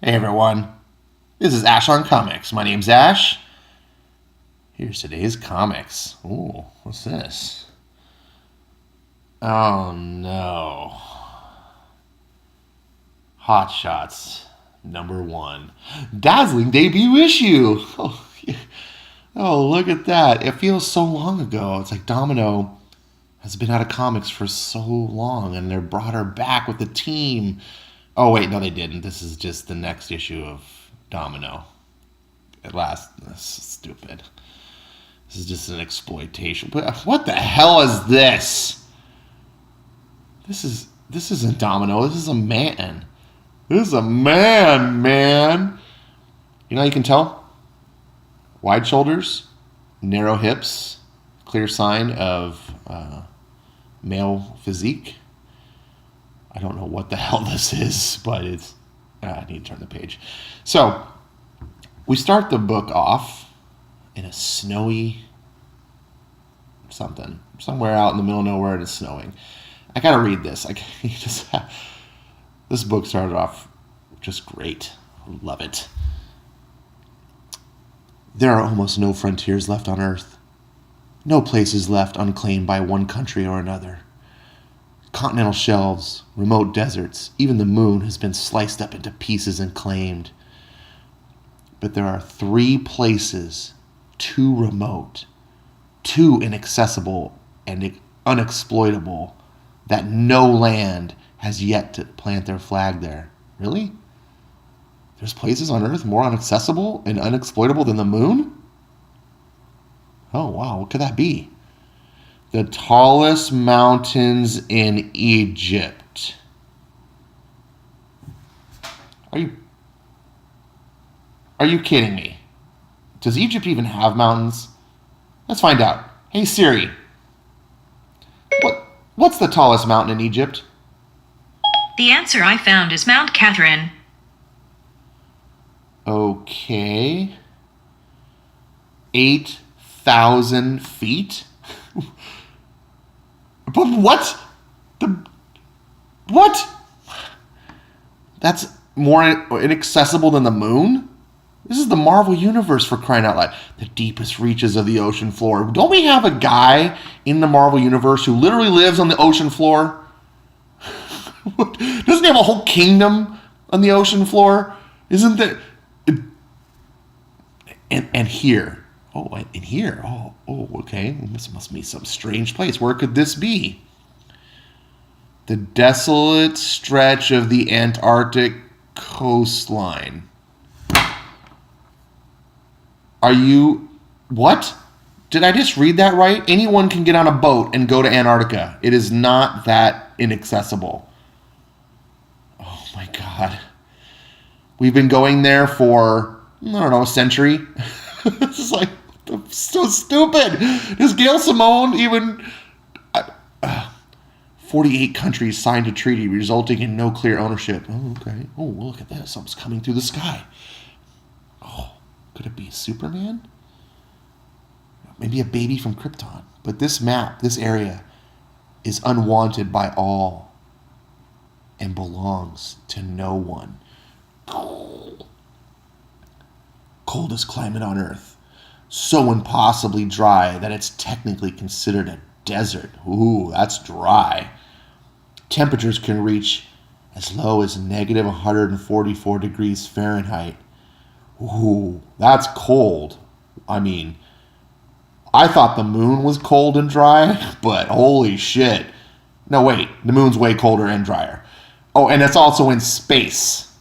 Hey everyone, this is Ash on Comics. My name's Ash. Here's today's comics. Ooh, what's this? Oh no. Hotshots, #1. Dazzling debut issue. Oh, look at that. It feels so long ago. It's like Domino has been out of comics for so long and they brought her back with the team. Oh, wait, no, they didn't. This is just the next issue of Domino. At last, this is stupid. This is just an exploitation. But what the hell is this? This isn't Domino. This is a man. This is a man. You know how you can tell? Wide shoulders, narrow hips, clear sign of male physique. I don't know what the hell this is, but it's... I need to turn the page. So, we start the book off in a snowy something. Somewhere out in the middle of nowhere it is snowing. I gotta read this. This book started off just great. I love it. There are almost no frontiers left on Earth. No places left unclaimed by one country or another. Continental shelves, remote deserts, even the moon has been sliced up into pieces and claimed. But there are 3 places too remote, too inaccessible and unexploitable that no land has yet to plant their flag there. Really? There's places on Earth more inaccessible and unexploitable than the moon? Oh, wow. What could that be? The tallest mountains in Egypt. Are you kidding me? Does Egypt even have mountains? Let's find out. Hey Siri, what's the tallest mountain in Egypt? The answer I found is Mount Catherine. Okay. 8,000 feet? But what? What? That's more inaccessible than the moon? This is the Marvel Universe, for crying out loud. The deepest reaches of the ocean floor. Don't we have a guy in the Marvel Universe who literally lives on the ocean floor? Doesn't he have a whole kingdom on the ocean floor? Isn't there? And here. Oh, in here. Oh, okay. This must be some strange place. Where could this be? The desolate stretch of the Antarctic coastline. Are you... What? Did I just read that right? Anyone can get on a boat and go to Antarctica. It is not that inaccessible. Oh my God. We've been going there for, I don't know, a century. This is like so stupid. Does Gail Simone even... 48 countries signed a treaty resulting in no clear ownership. Oh, okay. Oh, look at this. Something's coming through the sky. Oh, could it be Superman? Maybe a baby from Krypton. But this map, this area, is unwanted by all and belongs to no one. Coldest climate on Earth. So impossibly dry that it's technically considered a desert. Ooh, that's dry. Temperatures can reach as low as negative 144 degrees Fahrenheit. Ooh, that's cold. I mean, I thought the moon was cold and dry, but holy shit. No, wait, the moon's way colder and drier. Oh, and it's also in space.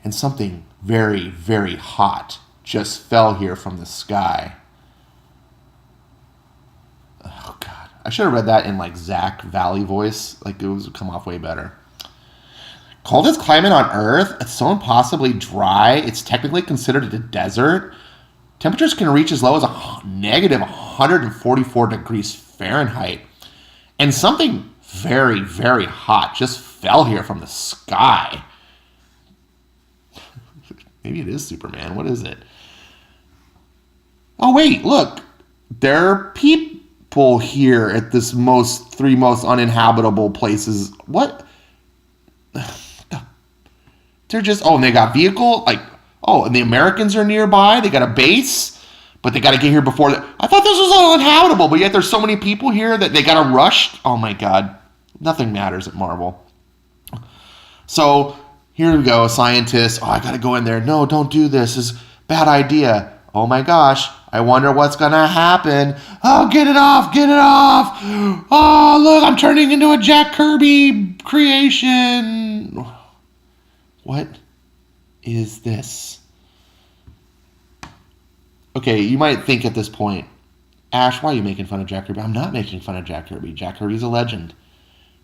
And something very, very hot just fell here from the sky. Oh, God. I should have read that in, like, Zach Valley voice. Like, it would come off way better. Coldest climate on Earth? It's so impossibly dry. It's technically considered a desert. Temperatures can reach as low as negative 144 degrees Fahrenheit. And something very, very hot just fell here from the sky. Maybe it is Superman. What is it? Oh, wait, look. There are people here at this 3 most uninhabitable places. What? They're just, and they got vehicle, and the Americans are nearby. They got a base, but they got to get here before that. I thought this was uninhabitable, but yet there's so many people here that they got to rush. Oh my God. Nothing matters at Marvel. So here we go, a scientist. I got to go in there. No, don't do this. This is a bad idea. Oh my gosh. I wonder what's going to happen. Oh, get it off. Get it off. Oh, look, I'm turning into a Jack Kirby creation. What is this? Okay, you might think at this point, Ash, why are you making fun of Jack Kirby? I'm not making fun of Jack Kirby. Jack Kirby's a legend.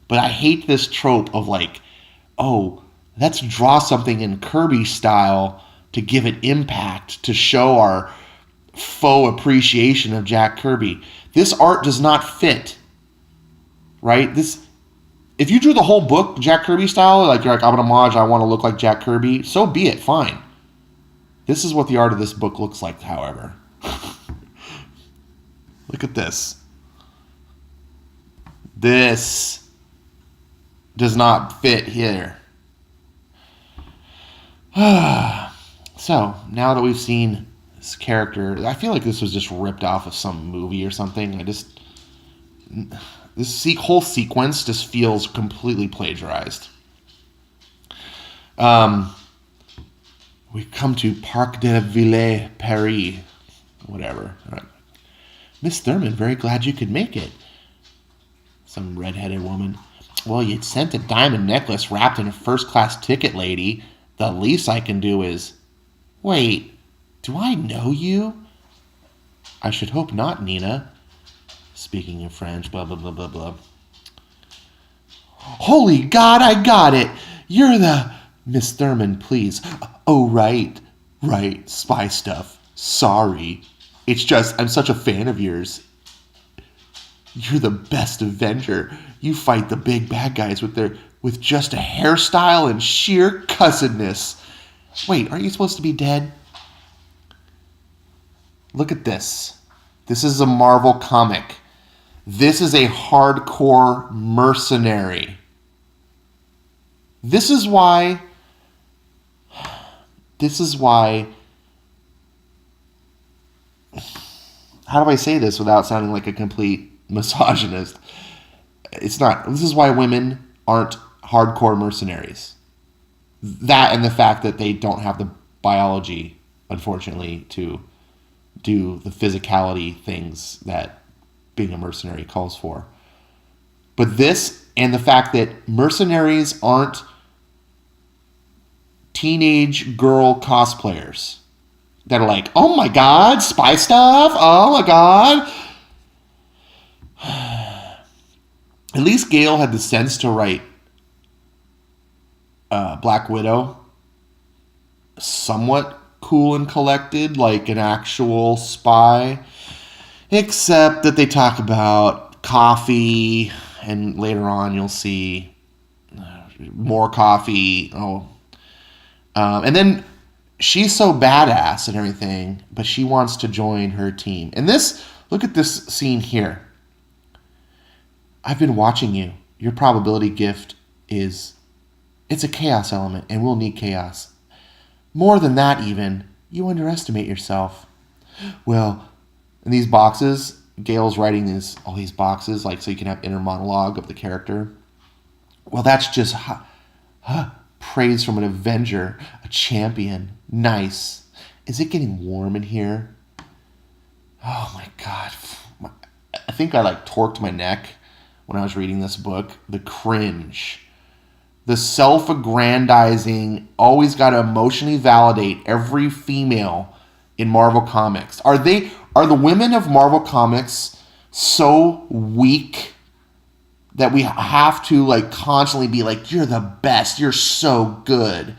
But I hate this trope of let's draw something in Kirby style to give it impact, to show our faux appreciation of Jack Kirby. This art does not fit, right? If you drew the whole book Jack Kirby style, you're like, I'm an homage, I want to look like Jack Kirby, so be it, fine. This is what the art of this book looks like, however. Look at this. This does not fit here. So, now that we've seen this character, I feel like this was just ripped off of some movie or something. This whole sequence just feels completely plagiarized. We come to Parc de Ville, Paris. Whatever. All right. Miss Thurman, very glad you could make it. Some redheaded woman. Well, you'd sent a diamond necklace wrapped in a first-class ticket, lady. The least I can do is... Wait, do I know you? I should hope not, Nina. Speaking in French, blah, blah, blah, blah, blah. Holy God, I got it! You're the... Miss Thurman, please. Oh, right, spy stuff. Sorry. It's just, I'm such a fan of yours. You're the best Avenger. You fight the big bad guys with just a hairstyle and sheer cussedness. Wait, aren't you supposed to be dead? Look at this. This is a Marvel comic. This is a hardcore mercenary. This is why... How do I say this without sounding like a complete misogynist? It's not. This is why women aren't hardcore mercenaries. That and the fact that they don't have the biology, unfortunately, to do the physicality things that being a mercenary calls for. But this and the fact that mercenaries aren't teenage girl cosplayers that are like, oh my God, spy stuff, oh my God. At least Gale had the sense to write Black Widow somewhat cool and collected, like an actual spy, except that they talk about coffee, and later on you'll see more coffee. And then she's so badass and everything, but she wants to join her team. And look at this scene here. I've been watching you. Your probability gift it's a chaos element, and we'll need chaos. More than that, even, you underestimate yourself. Well, in these boxes, Gale's writing all these boxes, so you can have inner monologue of the character. Well, that's just praise from an Avenger, a champion. Nice. Is it getting warm in here? Oh my God. I think I torqued my neck when I was reading this book. The cringe. The self-aggrandizing, always got to emotionally validate every female in Marvel Comics. Are the women of Marvel Comics so weak that we have to constantly be you're the best, you're so good?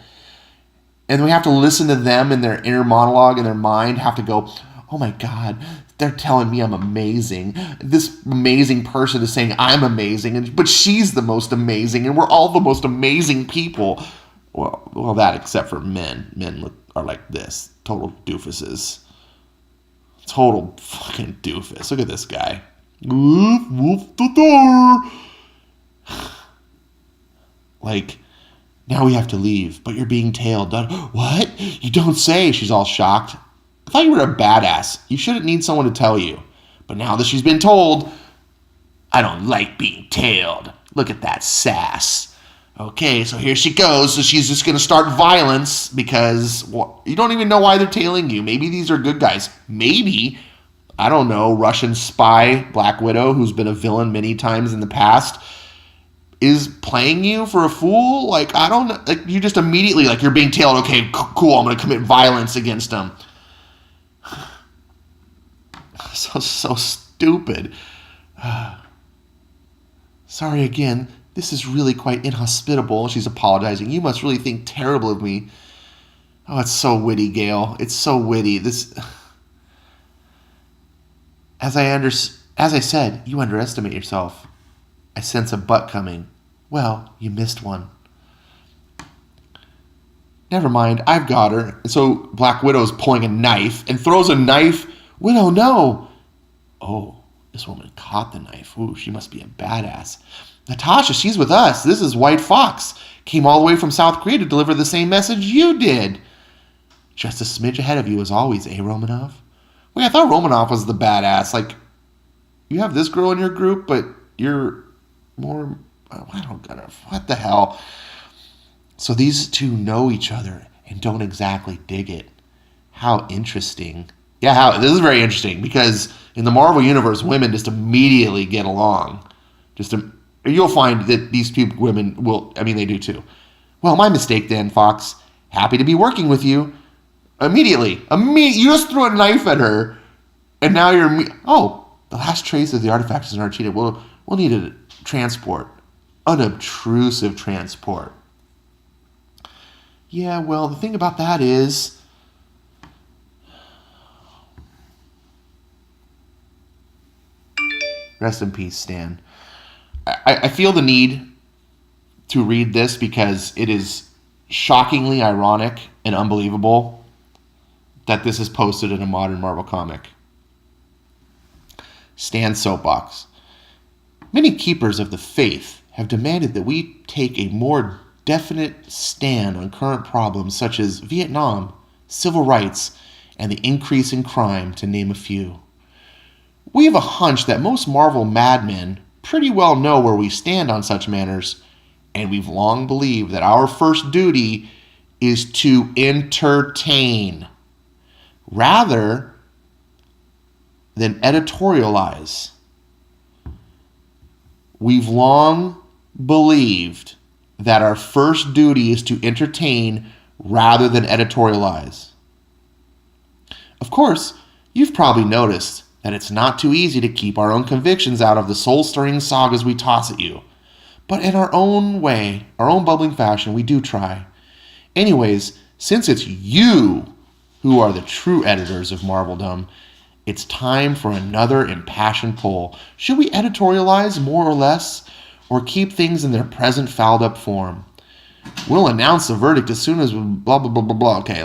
And we have to listen to them in their inner monologue in their mind, have to go, oh my God, they're telling me I'm amazing. This amazing person is saying I'm amazing, but she's the most amazing, and we're all the most amazing people. Well, that except for men. Men are like this. Total doofuses. Total fucking doofus. Look at this guy. Wolf the door. Now we have to leave, but you're being tailed. What? You don't say. She's all shocked. I thought you were a badass. You shouldn't need someone to tell you. But now that she's been told, I don't like being tailed. Look at that sass. Okay, so here she goes. So she's just going to start violence because you don't even know why they're tailing you. Maybe these are good guys. Maybe, I don't know, Russian spy Black Widow, who's been a villain many times in the past, is playing you for a fool. Like, I don't know. Like, you just immediately, like, you're being tailed. Okay, cool, I'm going to commit violence against them. So stupid. Sorry again. This is really quite inhospitable. She's apologizing. You must really think terrible of me. Oh, it's so witty, Gail. It's so witty. As I said, you underestimate yourself. I sense a butt coming. Well, you missed one. Never mind, I've got her. And so Black Widow's pulling a knife and throws a knife. Widow, no. Oh, this woman caught the knife. Ooh, she must be a badass. Natasha, she's with us. This is White Fox. Came all the way from South Korea to deliver the same message you did. Just a smidge ahead of you as always, eh, Romanov? Wait, I thought Romanov was the badass. Like, you have this girl in your group, but you're more... I don't know. What the hell? So these two know each other and don't exactly dig it. How interesting. Yeah, this is very interesting because in the Marvel Universe, women just immediately get along. You'll find that these women will, they do too. Well, my mistake then, Fox. Happy to be working with you. Immediately. You just threw a knife at her, and now you're... Oh, the last trace of the artifact is in our cheetah. We'll need a transport. Unobtrusive transport. Yeah, well, the thing about that is... Rest in peace, Stan. I feel the need to read this because it is shockingly ironic and unbelievable that this is posted in a modern Marvel comic. Stan's soapbox. Many keepers of the faith have demanded that we take a more definite stand on current problems such as Vietnam, civil rights, and the increase in crime, to name a few. We have a hunch that most Marvel madmen pretty well know where we stand on such matters, and we've long believed that our first duty is to entertain rather than editorialize. We've long believed that our first duty is to entertain rather than editorialize. Of course, you've probably noticed that it's not too easy to keep our own convictions out of the soul-stirring sagas we toss at you. But in our own way, our own bubbling fashion, we do try. Anyways, since it's you who are the true editors of Marveldom, it's time for another impassioned poll. Should we editorialize more or less, or keep things in their present fouled-up form? We'll announce the verdict as soon as we blah, blah, blah, blah, blah. Okay,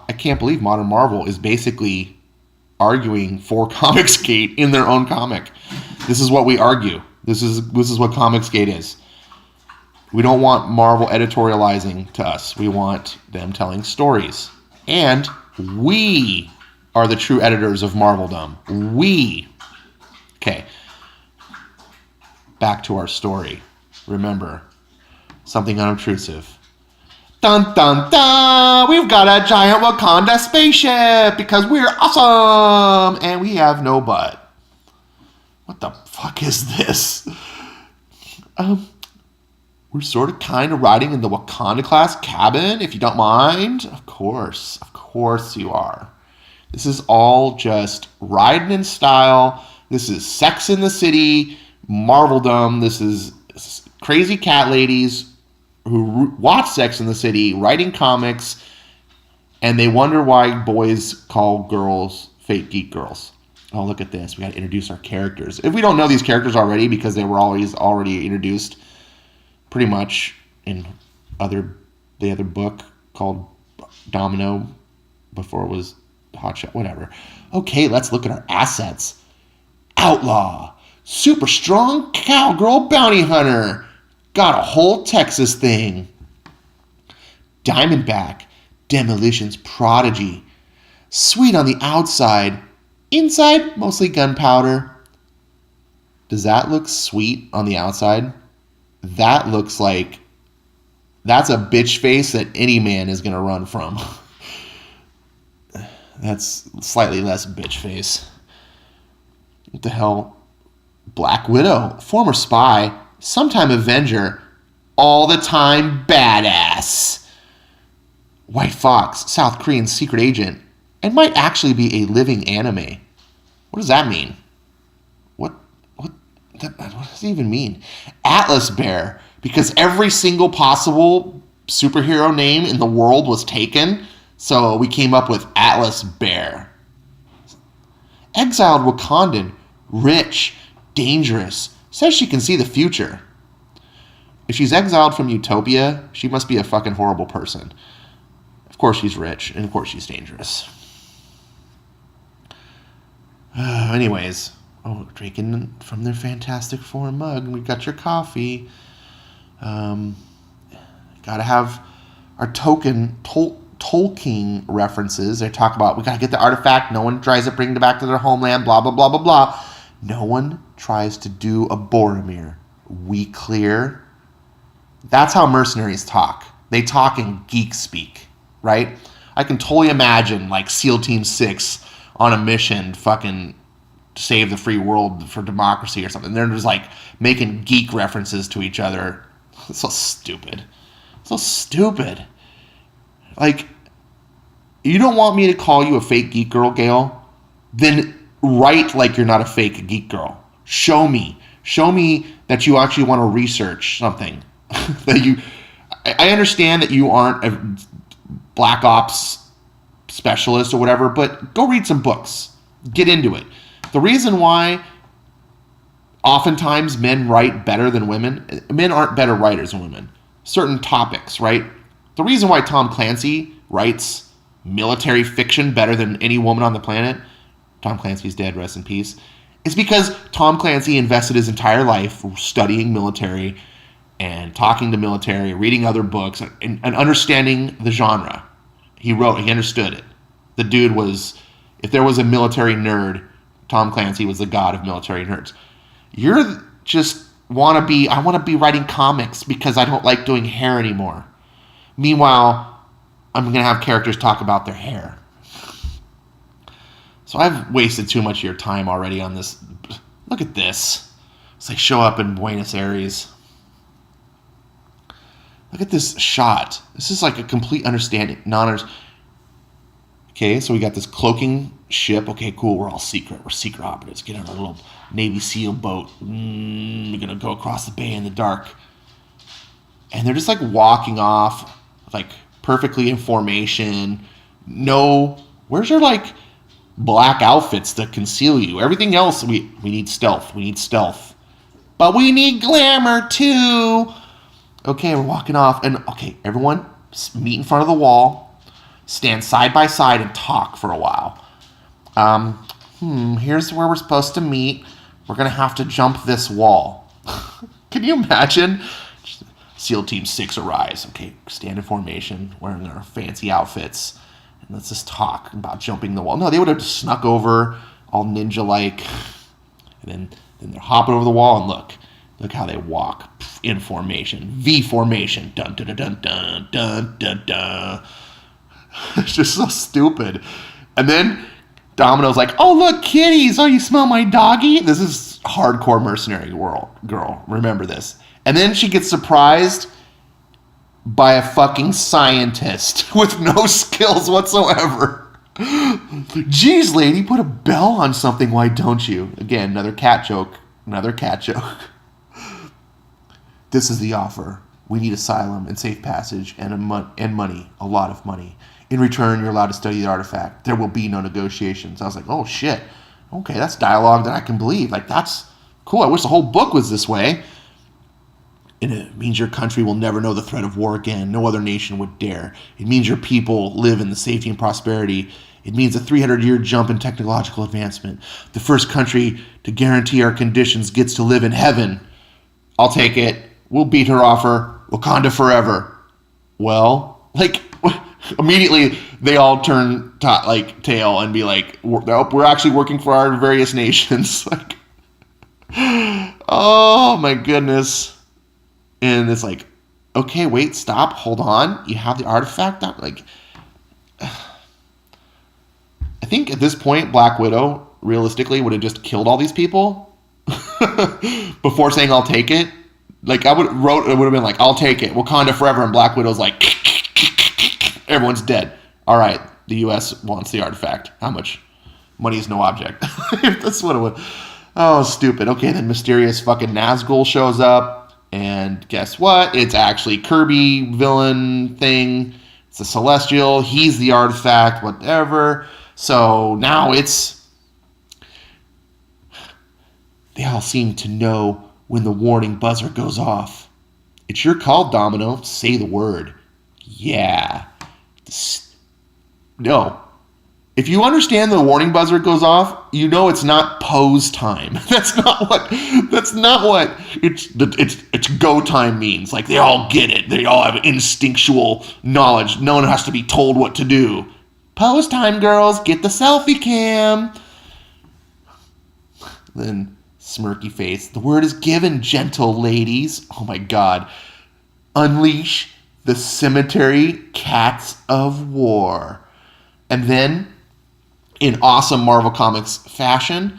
I can't believe Modern Marvel is basically arguing for Comicsgate in their own comic. This is what we argue. This is what Comicsgate is. We don't want Marvel editorializing to us. We want them telling stories. And we are the true editors of Marveldom. We. Okay. Back to our story. Remember, something unobtrusive. Dun dun dun! We've got a giant Wakanda spaceship because we're awesome and we have no butt. What the fuck is this? We're sort of kind of riding in the Wakanda class cabin, if you don't mind. Of course you are. This is all just riding in style. This is Sex in the City, Marveldom. This is crazy cat ladies who watch Sex in the City, writing comics, and they wonder why boys call girls fake geek girls. Oh, look at this. We got to introduce our characters. If we don't know these characters already, because they were always already introduced pretty much in the other book called Domino, before it was Hotshots, whatever. Okay, let's look at our assets. Outlaw, Super strong cowgirl bounty hunter. Got a whole Texas thing. Diamondback, demolition's prodigy. Sweet on the outside. Inside, mostly gunpowder. Does that look sweet on the outside? That looks like... That's a bitch face that any man is going to run from. That's slightly less bitch face. What the hell? Black Widow, former spy, sometime Avenger, all the time badass. White Fox, South Korean secret agent, and might actually be a living anime. What does that mean? What does it even mean? Atlas Bear, because every single possible superhero name in the world was taken, so we came up with Atlas Bear. Exiled Wakandan, rich, dangerous, says she can see the future. If she's exiled from Utopia, she must be a fucking horrible person. Of course she's rich, and of course she's dangerous. Anyways, drinking from their Fantastic Four mug. We got your coffee. Gotta have our Tolkien references. They talk about, we gotta get the artifact. No one tries to bring it back to their homeland, blah, blah, blah, blah, blah. No one tries to do a Boromir. We clear? That's how mercenaries talk. They talk in geek speak, right? I can totally imagine, like, SEAL Team 6 on a mission fucking save the free world for democracy or something. They're just, like, making geek references to each other. It's so stupid. So stupid. Like, you don't want me to call you a fake geek girl, Gail? Then write like you're not a fake geek girl. Show me that you actually want to research something. I understand that you aren't a Black Ops specialist or whatever, but go read some books. Get into it. The reason why oftentimes men write better than women, men aren't better writers than women. Certain topics, right? The reason why Tom Clancy writes military fiction better than any woman on the planet, Tom Clancy's dead, rest in peace, is because Tom Clancy invested his entire life studying military and talking to military, reading other books, and understanding the genre. He understood it. The dude was, if there was a military nerd, Tom Clancy was the god of military nerds. You're just I want to be writing comics because I don't like doing hair anymore. Meanwhile, I'm going to have characters talk about their hair. So I've wasted too much of your time already on this. Look at this. It's like show up in Buenos Aires. Look at this shot. This is like a complete understanding. Okay, so we got this cloaking ship. Okay, cool. We're all secret. We're secret operatives. Get on a little Navy SEAL boat. We're going to go across the bay in the dark. And they're just like walking off, like perfectly in formation. No, where's your like black outfits to conceal you? Everything else, we need stealth. We need stealth. But we need glamour too. Okay, we're walking off. And okay, everyone meet in front of the wall. Stand side by side and talk for a while. Here's where we're supposed to meet. We're going to have to jump this wall. Can you imagine? SEAL Team 6 arise. Okay, stand in formation, wearing our fancy outfits. And let's just talk about jumping the wall. No, they would have just snuck over, all ninja-like. And then they're hopping over the wall, and look how they walk in formation. V formation. Dun, dun, dun, dun, dun, dun, dun, dun. It's just so stupid. And then Domino's like, oh, look, kitties. Oh, you smell my doggy? This is hardcore mercenary girl. Remember this. And then she gets surprised by a fucking scientist with no skills whatsoever. Jeez, lady, put a bell on something. Why don't you? Again, another cat joke. This is the offer. We need asylum and safe passage and money, a lot of money. In return, you're allowed to study the artifact. There will be no negotiations. I was like, oh, shit. Okay, that's dialogue that I can believe. Like, that's cool. I wish the whole book was this way. And it means your country will never know the threat of war again. No other nation would dare. It means your people live in the safety and prosperity. It means a 300-year jump in technological advancement. The first country to guarantee our conditions gets to live in heaven. I'll take it. We'll beat her offer. Wakanda forever. Well, like, immediately they all turn tail and be like, we're actually working for our various nations. Like, oh my goodness. And it's like, okay, wait, stop, hold on. You have the artifact? Like, I think at this point, Black Widow realistically would have just killed all these people before saying I'll take it. Like, it would have been like, I'll take it, Wakanda forever, and Black Widow's like, everyone's dead. All right, the U.S. wants the artifact. How much? Money is no object. That's what it would. Oh, stupid. Okay, then mysterious fucking Nazgul shows up, and guess what? It's actually Kirby villain thing. It's a Celestial. He's the artifact, whatever. So now they all seem to know when the warning buzzer goes off. It's your call, Domino. Say the word. Yeah. No. If you understand the warning buzzer goes off, you know it's not pose time. That's not what it's go time means. Like, they all get it. They all have instinctual knowledge. No one has to be told what to do. Pose time, girls. Get the selfie cam. Then smirky face. The word is given, gentle ladies. Oh my God. Unleash the cemetery cats of war. And then, in awesome Marvel Comics fashion,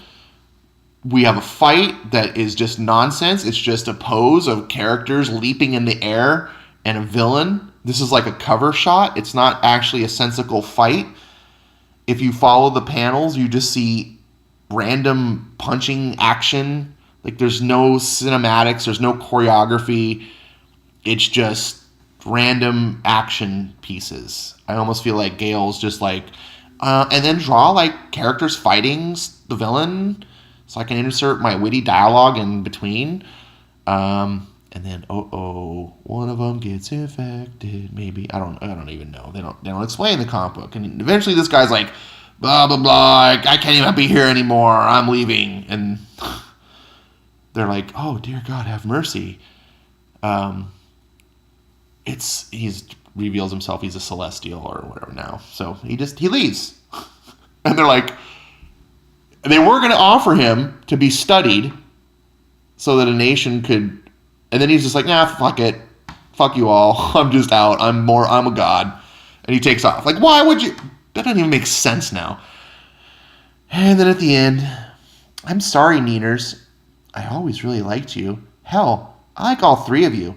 we have a fight that is just nonsense. It's just a pose of characters leaping in the air and a villain. This is like a cover shot. It's not actually a sensical fight. If you follow the panels, you just see random punching action. Like, there's no cinematics. There's no choreography. It's just random action pieces. I almost feel like Gale's just like, and then draw like characters fighting the villain, so I can insert my witty dialogue in between. And then one of them gets infected. Maybe I don't even know. They don't explain the comic book. And eventually this guy's like, blah blah blah. I can't even be here anymore. I'm leaving. And they're like, oh dear God, have mercy. He's reveals himself. He's a Celestial or whatever now. So he leaves. And they're like, they were going to offer him to be studied so that a nation could. And then he's just like, nah, fuck it. Fuck you all. I'm just out. I'm a god. And he takes off. Like, why would you? That doesn't even make sense now. And then at the end, I'm sorry, Neeners. I always really liked you. Hell, I like all three of you.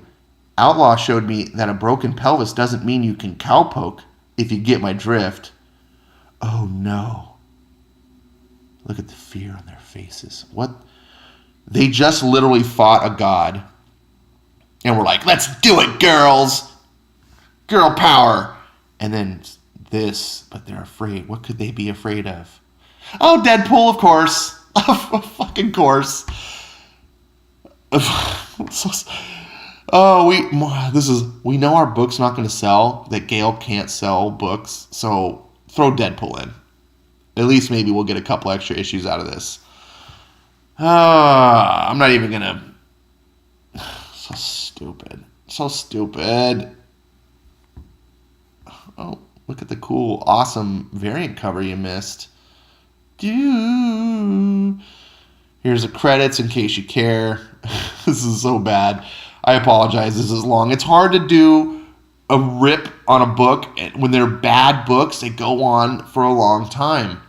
Outlaw showed me that a broken pelvis doesn't mean you can cowpoke, if you get my drift. Oh no. Look at the fear on their faces. What? They just literally fought a god. And we're like, let's do it, girls! Girl power! And then this, but they're afraid. What could they be afraid of? Oh, Deadpool, of course. Of fucking course. We know our book's not going to sell, that Gale can't sell books, so throw Deadpool in. At least maybe we'll get a couple extra issues out of this. I'm not even going to. So stupid. So stupid. Oh, look at the cool, awesome variant cover you missed. Here's the credits in case you care. This is so bad. I apologize, this is long. It's hard to do a rip on a book. When they're bad books, they go on for a long time.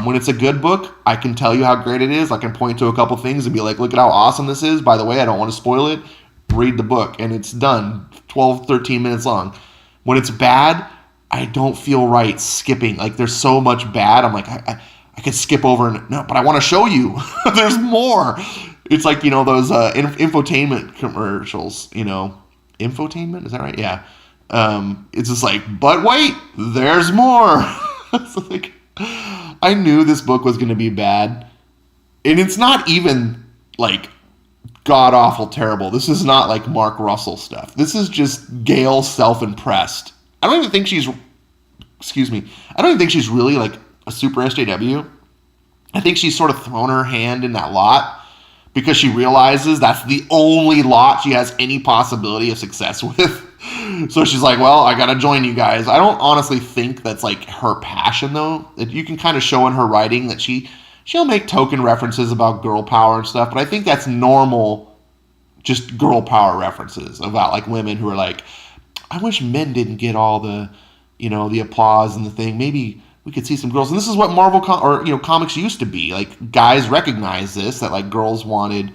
When it's a good book, I can tell you how great it is. I can point to a couple things and be like, look at how awesome this is. By the way, I don't want to spoil it. Read the book, and it's done. 12, 13 minutes long. When it's bad, I don't feel right skipping. Like, there's so much bad. I'm like, I could skip over, and no, but I want to show you. There's more. It's like, those infotainment commercials, Infotainment? Is that right? Yeah. It's just like, but wait, there's more. It's like, I knew this book was going to be bad. And it's not even, like, god-awful terrible. This is not, like, Mark Russell stuff. This is just Gale self-impressed. I don't even think she's excuse me, I don't even think she's really like a super SJW. I think she's sort of thrown her hand in that lot because she realizes that's the only lot she has any possibility of success with. So she's like, well, I gotta join you guys. I don't honestly think that's like her passion though. You can kind of show in her writing that she'll make token references about girl power and stuff, but I think that's normal, just girl power references about like women who are like, I wish men didn't get all the, the applause and the thing. Maybe we could see some girls. And this is what Marvel comics used to be. Like guys recognize this, that like girls wanted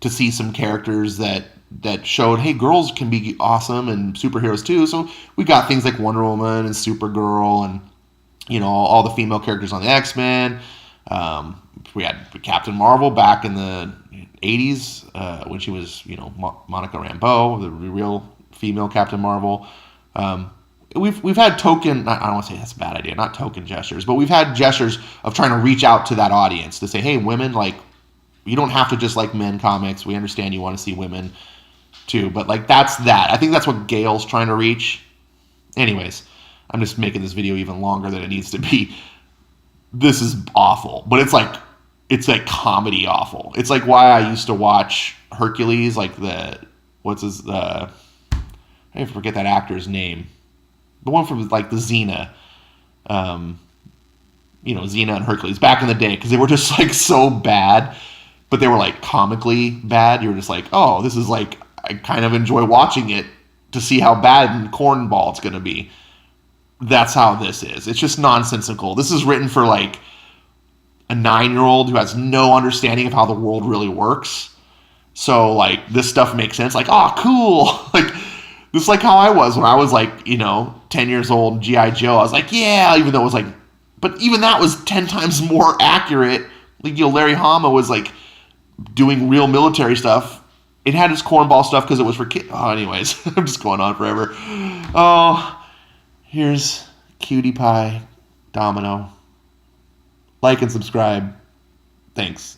to see some characters that showed, hey, girls can be awesome and superheroes too. So we got things like Wonder Woman and Supergirl and all the female characters on the X-Men. We had Captain Marvel back in the 80s when she was Monica Rambeau, the real female Captain Marvel. We've had token, I don't want to say that's a bad idea, not token gestures, but we've had gestures of trying to reach out to that audience to say, hey, women, like, you don't have to just like men comics. We understand you want to see women too, but like that's that. I think that's what Gail's trying to reach. Anyways, I'm just making this video even longer than it needs to be. This is awful, but it's like comedy awful. It's like why I used to watch Hercules, like I forget that actor's name. The one from like the Xena, Xena and Hercules back in the day, because they were just like so bad, but they were like comically bad. You were just like, oh, this is like, I kind of enjoy watching it to see how bad and cornball it's going to be. That's how this is. It's just nonsensical. This is written for like a 9-year-old who has no understanding of how the world really works. So like this stuff makes sense. Like, oh, cool. Like this is like how I was when I was like, 10 years old, G.I. Joe. I was like, yeah, even though it was like, but even that was 10 times more accurate. Like, Larry Hama was like doing real military stuff. It had its cornball stuff because it was for kids. Oh, anyways, I'm just going on forever. Oh, here's Cutie Pie Domino. Like and subscribe. Thanks.